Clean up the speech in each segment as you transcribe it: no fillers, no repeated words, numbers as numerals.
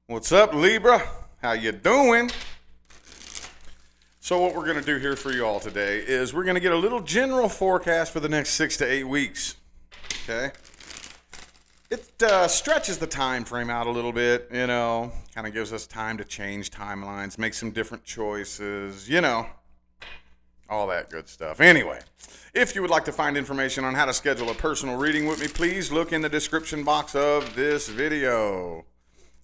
What's up, Libra? How you doing? So what we're going to do here for you all today is we're going to get a little general forecast for the next 6 to 8 weeks. Okay? It stretches the time frame out a little bit, kind of gives us time to change timelines, make some different choices, all that good stuff. Anyway, if you would like to find information on how to schedule a personal reading with me, please look in the description box of this video.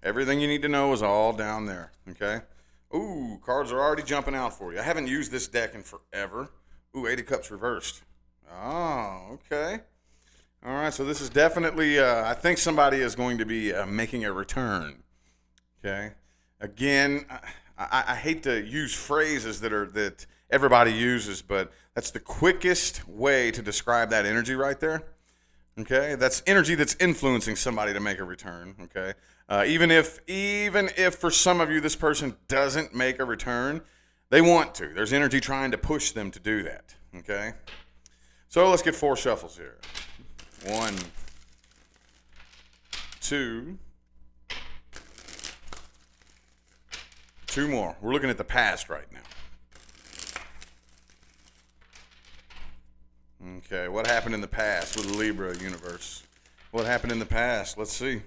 Everything you need to know is all down there, okay? Ooh, cards are already jumping out for you. I haven't used this deck in forever. Ooh, 8 of Cups reversed. Oh, okay. All right, so this is definitely, I think somebody is going to be making a return, okay? Again, I hate to use phrases that everybody uses, but that's the quickest way to describe that energy right there, okay? That's energy that's influencing somebody to make a return, okay? Even if for some of you this person doesn't make a return, they want to. There's energy trying to push them to do that, okay? So let's get 4 shuffles here. 1, 2, 2 more. We're looking at the past right now. Okay, what happened in the past with the Libra universe? What happened in the past? Let's see.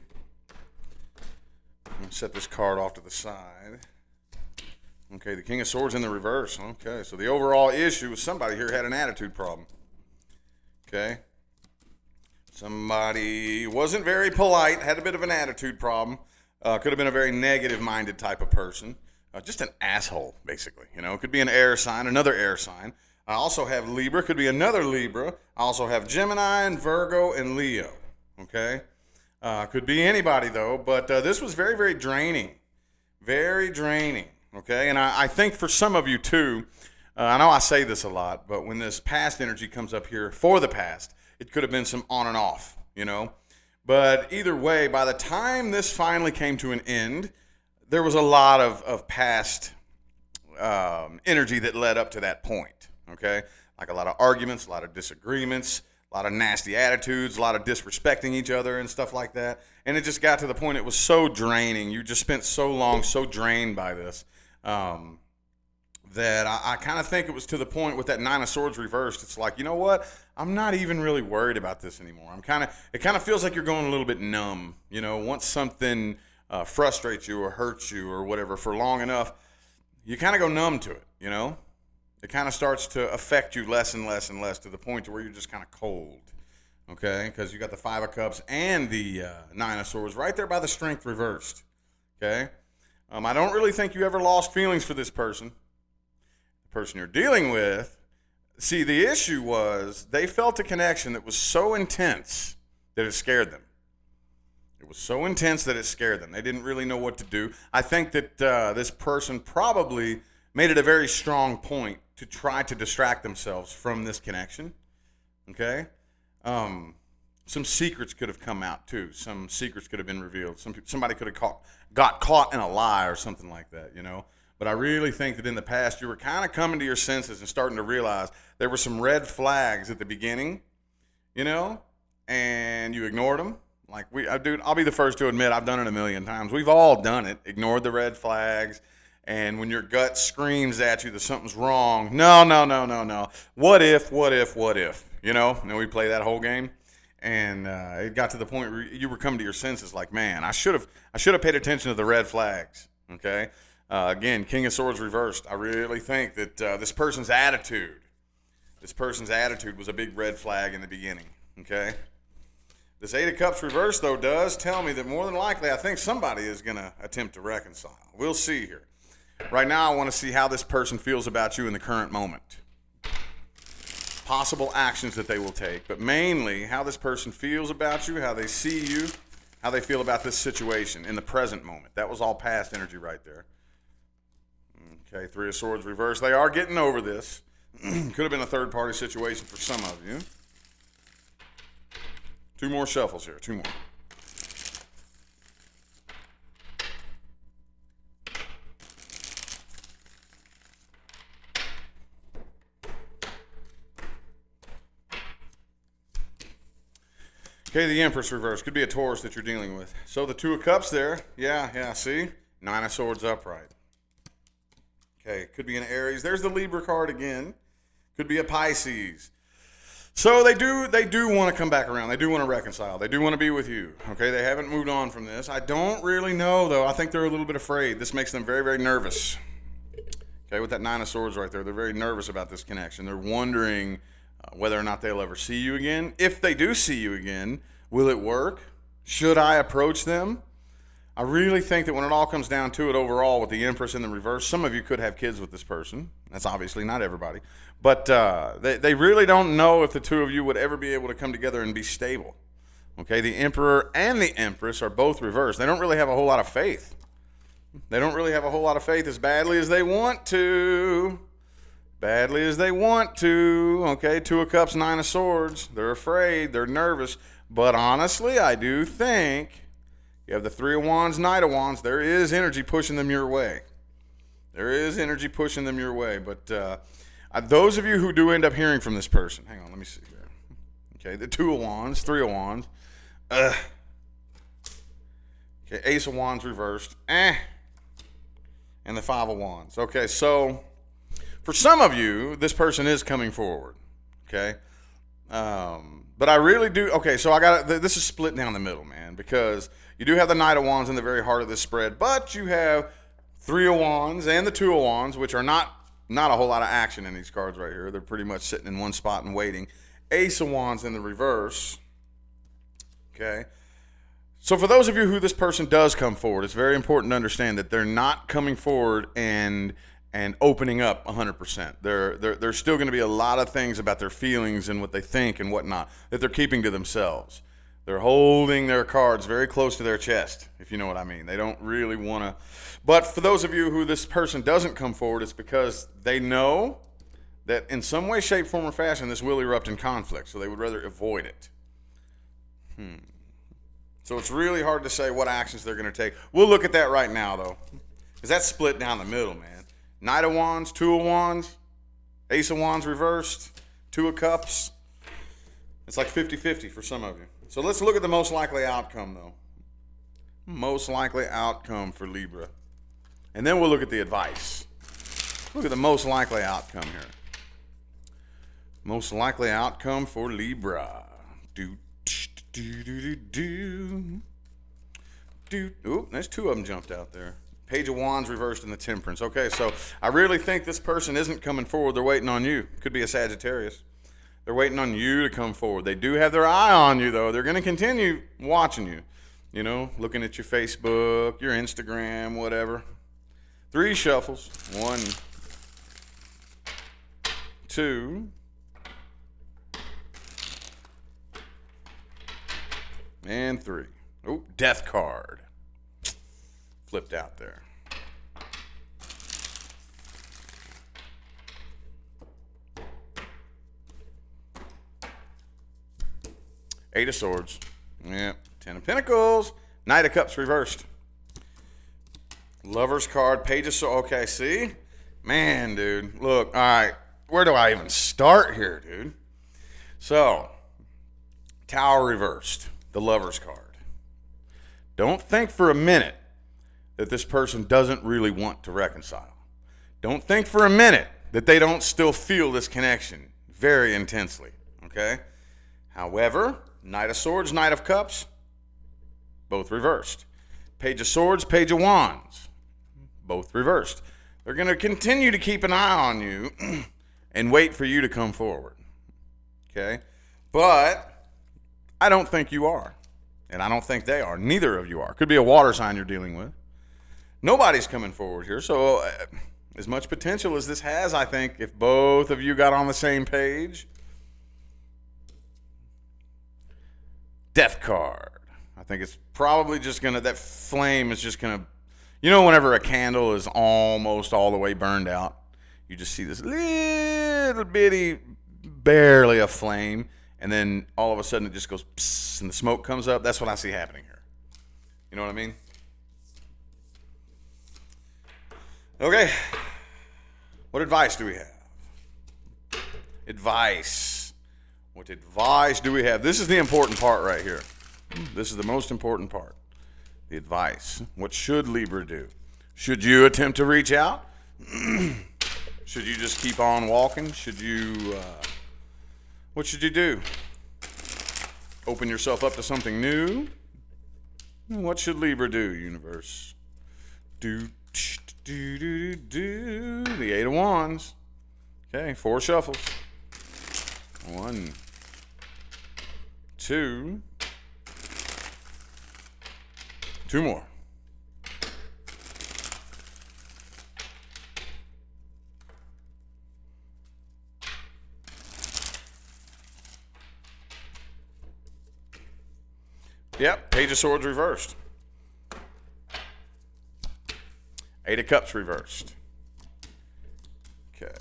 I'm going to set this card off to the side. Okay, the King of Swords in the reverse. Okay, so the overall issue was somebody here had an attitude problem. Okay. Somebody wasn't very polite, had a bit of an attitude problem. Could have been a very negative-minded type of person. Just an asshole, basically. Could be an air sign, another air sign. I also have Libra, could be another Libra. I also have Gemini and Virgo and Leo, okay? Could be anybody, though, but this was very, very draining. Very draining, okay? And I think for some of you, too, I know I say this a lot, but when this past energy comes up here for the past, it could have been some on and off, But either way, by the time this finally came to an end, there was a lot of past energy that led up to that point, okay? Like a lot of arguments, a lot of disagreements, a lot of nasty attitudes, a lot of disrespecting each other and stuff like that. And it just got to the point it was so draining. You just spent so long so drained by this that I kind of think it was to the point with that 9 of Swords reversed. It's like, you know what? I'm not even really worried about this anymore. It kind of feels like you're going a little bit numb. Once something frustrates you or hurts you or whatever for long enough, you kind of go numb to it, It kind of starts to affect you less and less and less to the point to where you're just kind of cold, okay? Because you got the 5 of Cups and the 9 of Swords right there by the Strength reversed, okay? I don't really think you ever lost feelings for this person. The person you're dealing with, see, the issue was they felt a connection that was so intense that it scared them. It was so intense that it scared them. They didn't really know what to do. I think that this person probably made it a very strong point to try to distract themselves from this connection, okay? Some secrets could have come out, too. Some secrets could have been revealed. Somebody could have got caught in a lie or something like that, But I really think that in the past, you were kind of coming to your senses and starting to realize there were some red flags at the beginning, and you ignored them. Like, dude, I'll be the first to admit I've done it a million times. We've all done it, ignored the red flags. And when your gut screams at you that something's wrong, no. What if? And we play that whole game. And it got to the point where you were coming to your senses like, man, I should have paid attention to the red flags, okay? Again, King of Swords reversed. I really think that this person's attitude was a big red flag in the beginning, okay? This 8 of Cups reversed, though, does tell me that more than likely I think somebody is going to attempt to reconcile. We'll see here. Right now, I want to see how this person feels about you in the current moment. Possible actions that they will take, but mainly how this person feels about you, how they see you, how they feel about this situation in the present moment. That was all past energy right there. Okay, 3 of Swords reversed. They are getting over this. Could have been a third-party situation for some of you. 2 more shuffles here, 2 more. Okay, the Empress reverse. Could be a Taurus that you're dealing with. So the Two of Cups there. Yeah, see? Nine of Swords upright. Okay, could be an Aries. There's the Libra card again. Could be a Pisces. So they do want to come back around. They do want to reconcile. They do want to be with you. Okay, they haven't moved on from this. I don't really know, though. I think they're a little bit afraid. This makes them very, very nervous. Okay, with that Nine of Swords right there, they're very nervous about this connection. They're wondering whether or not they'll ever see you again. If they do see you again, will it work? Should I approach them? I really think that when it all comes down to it overall with the Empress in the reverse, some of you could have kids with this person. That's obviously not everybody. But they really don't know if the two of you would ever be able to come together and be stable. Okay, the Emperor and the Empress are both reversed. They don't really have a whole lot of faith. They don't really have a whole lot of faith as badly as they want to. Badly as they want to. Okay, Two of Cups, Nine of Swords. They're afraid. They're nervous. But honestly, I do think you have the Three of Wands, Knight of Wands. There is energy pushing them your way. There is energy pushing them your way. But those of you who do end up hearing from this person, hang on, let me see here. Okay, the Two of Wands, Three of Wands. Okay, Ace of Wands reversed. And the Five of Wands. Okay, so for some of you, this person is coming forward. Okay. But I really do. Okay, so this is split down the middle, man, because you do have the Knight of Wands in the very heart of this spread, but you have Three of Wands and the Two of Wands, which are not a whole lot of action in these cards right here. They're pretty much sitting in one spot and waiting. Ace of Wands in the reverse. Okay. So for those of you who this person does come forward, it's very important to understand that they're not coming forward and opening up 100%. There's still going to be a lot of things about their feelings and what they think and whatnot that they're keeping to themselves. They're holding their cards very close to their chest, if you know what I mean. They don't really want to. But for those of you who this person doesn't come forward, it's because they know that in some way, shape, form, or fashion, this will erupt in conflict. So they would rather avoid it. So it's really hard to say what actions they're going to take. We'll look at that right now, though, because that's split down the middle, man. Knight of Wands, Two of Wands, Ace of Wands reversed, Two of Cups. It's like 50-50 for some of you. So let's look at the most likely outcome, though. Most likely outcome for Libra. And then we'll look at the advice. Look at the most likely outcome here. Most likely outcome for Libra. Oop, there's two of them jumped out there. Page of Wands reversed in the Temperance. Okay, so I really think this person isn't coming forward. They're waiting on you. Could be a Sagittarius. They're waiting on you to come forward. They do have their eye on you, though. They're going to continue watching you. You know, looking at your Facebook, your Instagram, whatever. 3 shuffles. 1, 2, and 3. Oh, Death card. Flipped out there. Eight of Swords. Yep. 10 of Pentacles. Knight of Cups reversed. Lover's card. Page of Swords. Okay, see? Man, dude. Look, all right. Where do I even start here, dude? So, Tower reversed. The Lover's card. Don't think for a minute that this person doesn't really want to reconcile. Don't think for a minute that they don't still feel this connection very intensely, okay? However, Knight of Swords, Knight of Cups, both reversed. Page of Swords, Page of Wands, both reversed. They're going to continue to keep an eye on you and wait for you to come forward, okay? But I don't think you are, and I don't think they are. Neither of you are. Could be a water sign you're dealing with. Nobody's coming forward here, so as much potential as this has, I think, if both of you got on the same page. Death card. I think it's probably just going to, that flame is just going to, you know, whenever a candle is almost all the way burned out, you just see this little bitty, barely a flame, and then all of a sudden it just goes psst, and the smoke comes up. That's what I see happening here. You know what I mean? Okay. What advice do we have? Advice. What advice do we have? This is the important part right here. This is the most important part. The advice. What should Libra do? Should you attempt to reach out? Should you just keep on walking? Should you, what should you do? Open yourself up to something new? What should Libra do, universe? The Eight of Wands. Okay, 4 shuffles. 1, 2, 2 more. Yep, Page of Swords reversed. 8 of Cups reversed. Okay.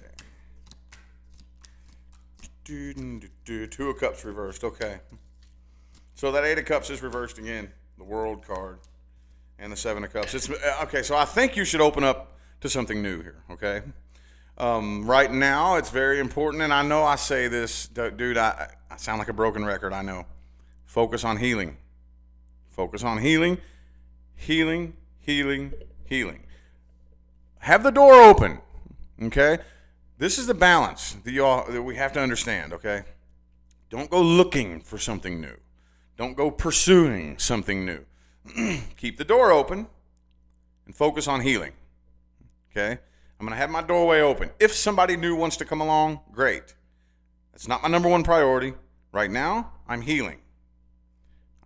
2 of Cups reversed. Okay. So that 8 of Cups is reversed again. The World card and the 7 of Cups. It's okay. So I think you should open up to something new here. Okay. Right now, it's very important, and I know I say this, dude. I sound like a broken record. I know. Focus on healing. Focus on healing, healing, healing, healing. Have the door open, okay? This is the balance that we have to understand, okay? Don't go looking for something new. Don't go pursuing something new. Keep the door open and focus on healing, okay? I'm going to have my doorway open. If somebody new wants to come along, great. That's not my number one priority. Right now, I'm healing.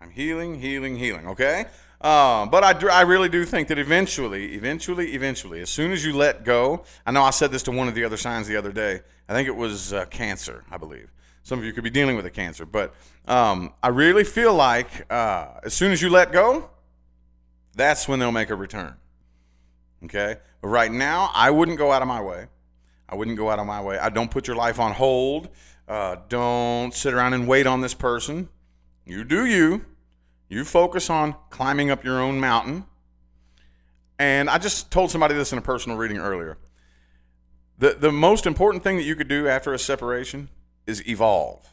I'm healing, okay? But I really do think that eventually, as soon as you let go, I know I said this to one of the other signs the other day. I think it was Cancer, I believe. Some of you could be dealing with a Cancer. But I really feel like as soon as you let go, that's when they'll make a return, okay? But right now, I wouldn't go out of my way. I don't put your life on hold. Don't sit around and wait on this person. You do you. You focus on climbing up your own mountain. And I just told somebody this in a personal reading earlier. The most important thing that you could do after a separation is evolve.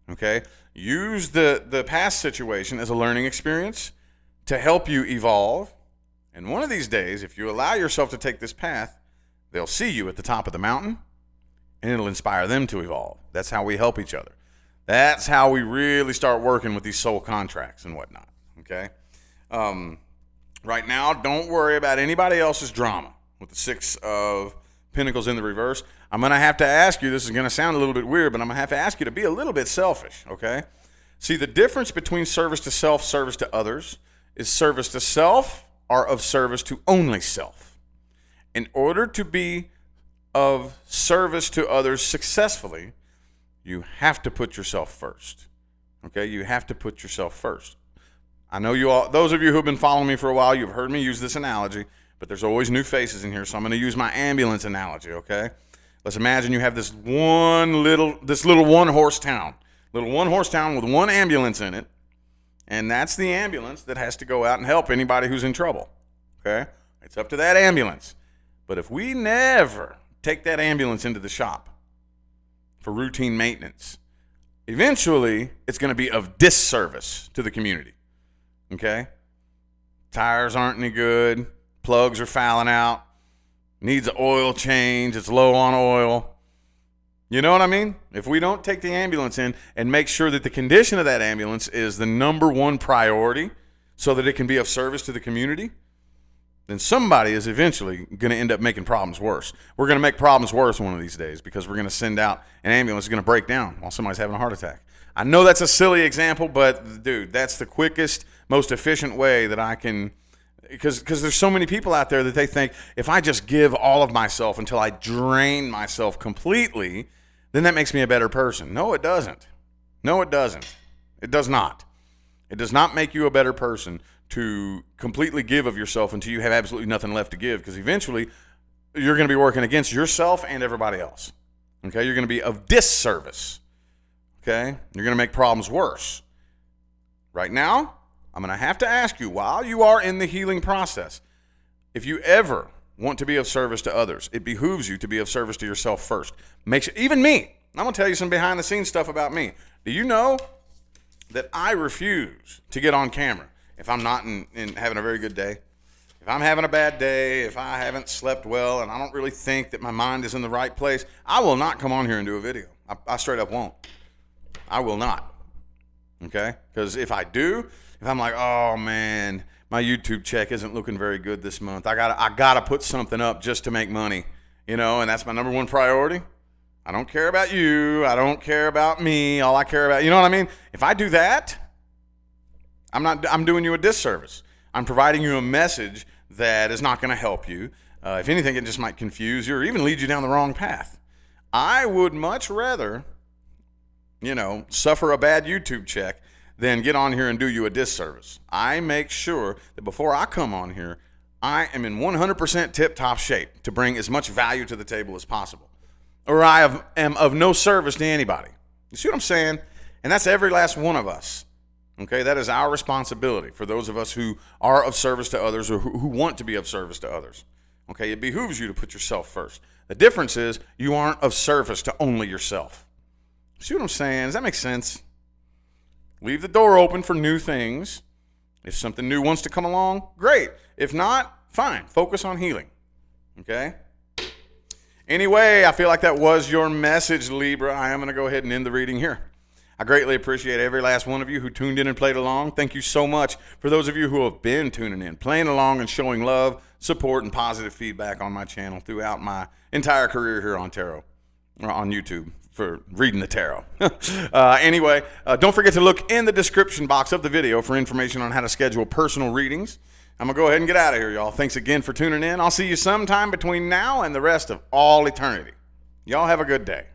Okay? Use the past situation as a learning experience to help you evolve. And one of these days, if you allow yourself to take this path, they'll see you at the top of the mountain, and it'll inspire them to evolve. That's how we help each other. That's how we really start working with these soul contracts and whatnot, okay? Right now, don't worry about anybody else's drama with the 6 of Pentacles in the reverse. I'm going to have to ask you, this is going to sound a little bit weird, but I'm going to have to ask you to be a little bit selfish, okay? See, the difference between service to self, service to others, is service to self or of service to only self. In order to be of service to others successfully, you have to put yourself first, okay? You have to put yourself first. I know you all, those of you who have been following me for a while, you've heard me use this analogy, but there's always new faces in here, so I'm going to use my ambulance analogy, okay? Let's imagine you have this little one-horse town, with one ambulance in it, and that's the ambulance that has to go out and help anybody who's in trouble, okay? It's up to that ambulance. But if we never take that ambulance into the shop for routine maintenance, eventually it's going to be of disservice to the community, okay? Tires aren't any good, plugs are fouling out, needs an oil change, it's low on oil. You know what I mean? If we don't take the ambulance in and make sure that the condition of that ambulance is the number one priority so that it can be of service to the community, then somebody is eventually going to end up making problems worse. We're going to make problems worse one of these days because we're going to send out an ambulance that's going to break down while somebody's having a heart attack. I know that's a silly example, but, dude, that's the quickest, most efficient way that I can, because there's so many people out there that they think if I just give all of myself until I drain myself completely, then that makes me a better person. No, it doesn't. No, it doesn't. It does not. It does not make you a better person to completely give of yourself until you have absolutely nothing left to give, because eventually you're going to be working against yourself and everybody else. Okay? You're going to be of disservice. Okay? You're going to make problems worse. Right now, I'm going to have to ask you, while you are in the healing process, if you ever want to be of service to others, it behooves you to be of service to yourself first. Even me. I'm going to tell you some behind-the-scenes stuff about me. Do you know that I refuse to get on camera if I'm not in having a very good day. If I'm having a bad day, if I haven't slept well, and I don't really think that my mind is in the right place, I will not come on here and do a video. I straight up won't. I will not. Okay? Because if I do, if I'm like, oh man, my YouTube check isn't looking very good this month, I gotta put something up just to make money, and that's my number one priority. I don't care about you. I don't care about me. All I care about, you know what I mean? If I do that, I'm doing you a disservice. I'm providing you a message that is not going to help you. If anything, it just might confuse you or even lead you down the wrong path. I would much rather, suffer a bad YouTube check than get on here and do you a disservice. I make sure that before I come on here, I am in 100% tip-top shape to bring as much value to the table as possible. Or I am of no service to anybody. You see what I'm saying? And that's every last one of us. Okay, that is our responsibility for those of us who are of service to others or who want to be of service to others. Okay, it behooves you to put yourself first. The difference is you aren't of service to only yourself. See what I'm saying? Does that make sense? Leave the door open for new things. If something new wants to come along, great. If not, fine. Focus on healing. Okay? Anyway, I feel like that was your message, Libra. I am going to go ahead and end the reading here. I greatly appreciate every last one of you who tuned in and played along. Thank you so much for those of you who have been tuning in, playing along, and showing love, support, and positive feedback on my channel throughout my entire career here on tarot, or on YouTube, for reading the tarot. Anyway, don't forget to look in the description box of the video for information on how to schedule personal readings. I'm going to go ahead and get out of here, y'all. Thanks again for tuning in. I'll see you sometime between now and the rest of all eternity. Y'all have a good day.